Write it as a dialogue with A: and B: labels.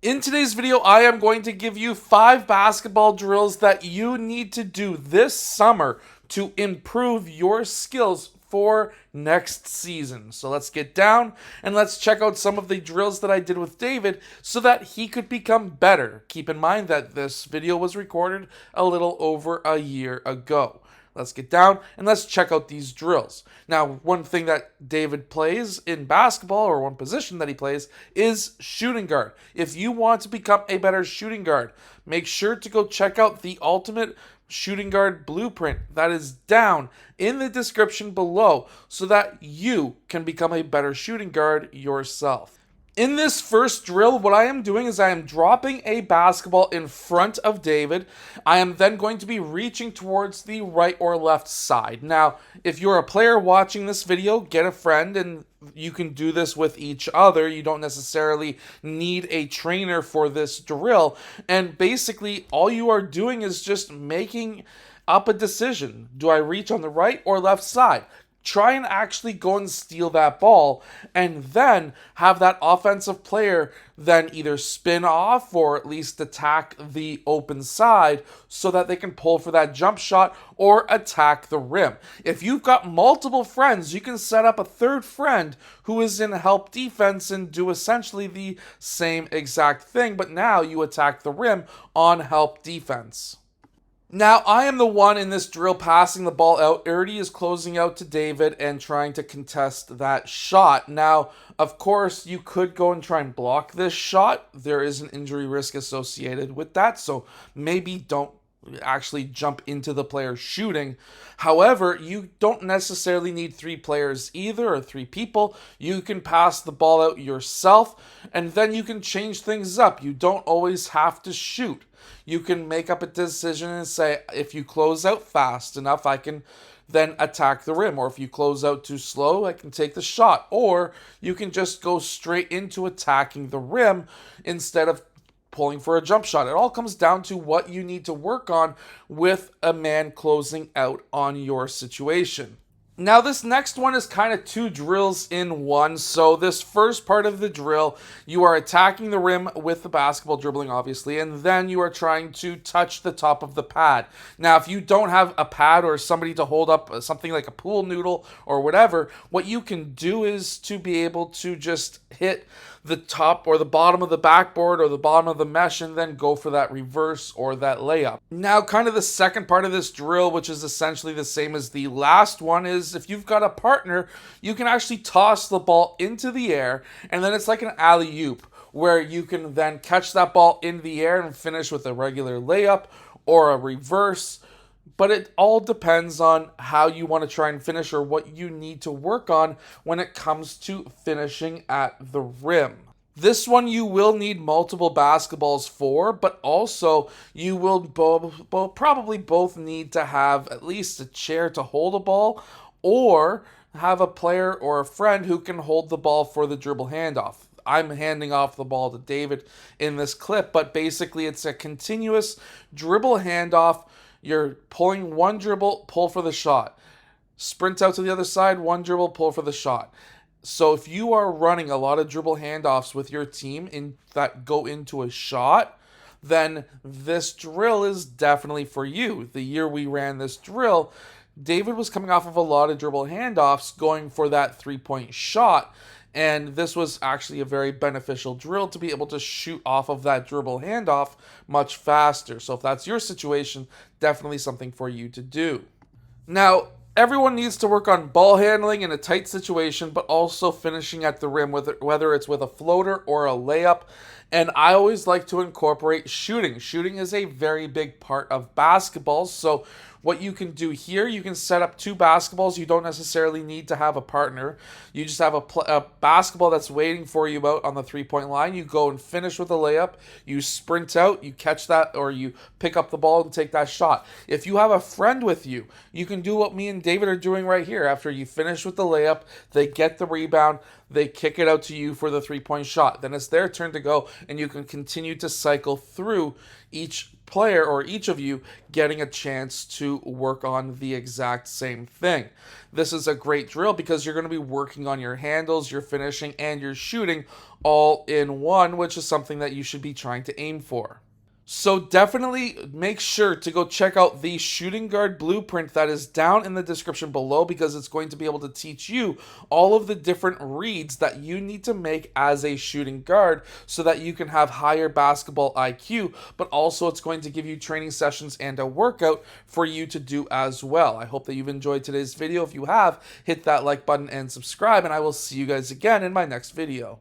A: In today's video, I am going to give you 5 basketball drills that you need to do this summer to improve your skills for next season. So let's get down and let's check out some of the drills that I did with David so that he could become better. Keep in mind that this video was recorded a little over a year ago. Let's get down and let's check out these drills. Now, one thing that David plays in basketball, or one position that he plays, is shooting guard. If you want to become a better shooting guard, make sure to go check out the Ultimate Shooting Guard Blueprint that is down in the description below so that you can become a better shooting guard yourself. In this first drill, what I am doing is I am dropping a basketball in front of David. I am then going to be reaching towards the right or left side. Now, if you're a player watching this video, get a friend and you can do this with each other. You don't necessarily need a trainer for this drill. And basically, all you are doing is just making up a decision. Do I reach on the right or left side? Try and actually go and steal that ball and then have that offensive player then either spin off or at least attack the open side so that they can pull for that jump shot or attack the rim. If you've got multiple friends, you can set up a third friend who is in help defense and do essentially the same exact thing, but now you attack the rim on help defense. Now, I am the one in this drill passing the ball out. Erdy is closing out to David and trying to contest that shot. Now, of course, you could go and try and block this shot. There is an injury risk associated with that, so maybe don't actually jump into the player shooting. However, you don't necessarily need 3 players either, or 3 people. You can pass the ball out yourself, and then you can change things up. You don't always have to shoot. You can make up a decision and say, if you close out fast enough, I can then attack the rim. Or if you close out too slow, I can take the shot. Or you can just go straight into attacking the rim instead of pulling for a jump shot. It all comes down to what you need to work on with a man closing out on your situation. Now, this next one is kind of 2 drills in one. So this first part of the drill, you are attacking the rim with the basketball, dribbling obviously, and then you are trying to touch the top of the pad. Now, if you don't have a pad or somebody to hold up something like a pool noodle or whatever, what you can do is to be able to just hit the top or the bottom of the backboard or the bottom of the mesh and then go for that reverse or that layup. Now, kind of the second part of this drill, which is essentially the same as the last one, is if you've got a partner, you can actually toss the ball into the air and then it's like an alley-oop where you can then catch that ball in the air and finish with a regular layup or a reverse. But it all depends on how you want to try and finish or what you need to work on when it comes to finishing at the rim. This one you will need multiple basketballs for, but also you will probably both need to have at least a chair to hold a ball or have a player or a friend who can hold the ball for the dribble handoff. I'm handing off the ball to David in this clip, but basically it's a continuous dribble handoff. You're pulling one dribble, pull for the shot. Sprint out to the other side, one dribble, pull for the shot. So if you are running a lot of dribble handoffs with your team that go into a shot, then this drill is definitely for you. The year we ran this drill, David was coming off of a lot of dribble handoffs going for that 3-point shot. And this was actually a very beneficial drill to be able to shoot off of that dribble handoff much faster. So if that's your situation, definitely something for you to do. Now, everyone needs to work on ball handling in a tight situation, but also finishing at the rim, whether it's with a floater or a layup. And I always like to incorporate shooting. Shooting is a very big part of basketball. So what you can do here, you can set up 2 basketballs. You don't necessarily need to have a partner. You just have a basketball that's waiting for you out on the 3-point line. You go and finish with a layup. You sprint out, you catch that, or you pick up the ball and take that shot. If you have a friend with you, you can do what me and David are doing right here. After you finish with the layup, they get the rebound, they kick it out to you for the 3-point shot. Then it's their turn to go, and you can continue to cycle through each player or each of you getting a chance to work on the exact same thing. This is a great drill because you're going to be working on your handles, your finishing, and your shooting all in one, which is something that you should be trying to aim for. So definitely make sure to go check out the shooting guard blueprint that is down in the description below, because it's going to be able to teach you all of the different reads that you need to make as a shooting guard so that you can have higher basketball IQ, but also it's going to give you training sessions and a workout for you to do as well. I hope that you've enjoyed today's video. If you have, hit that like button and subscribe, and I will see you guys again in my next video.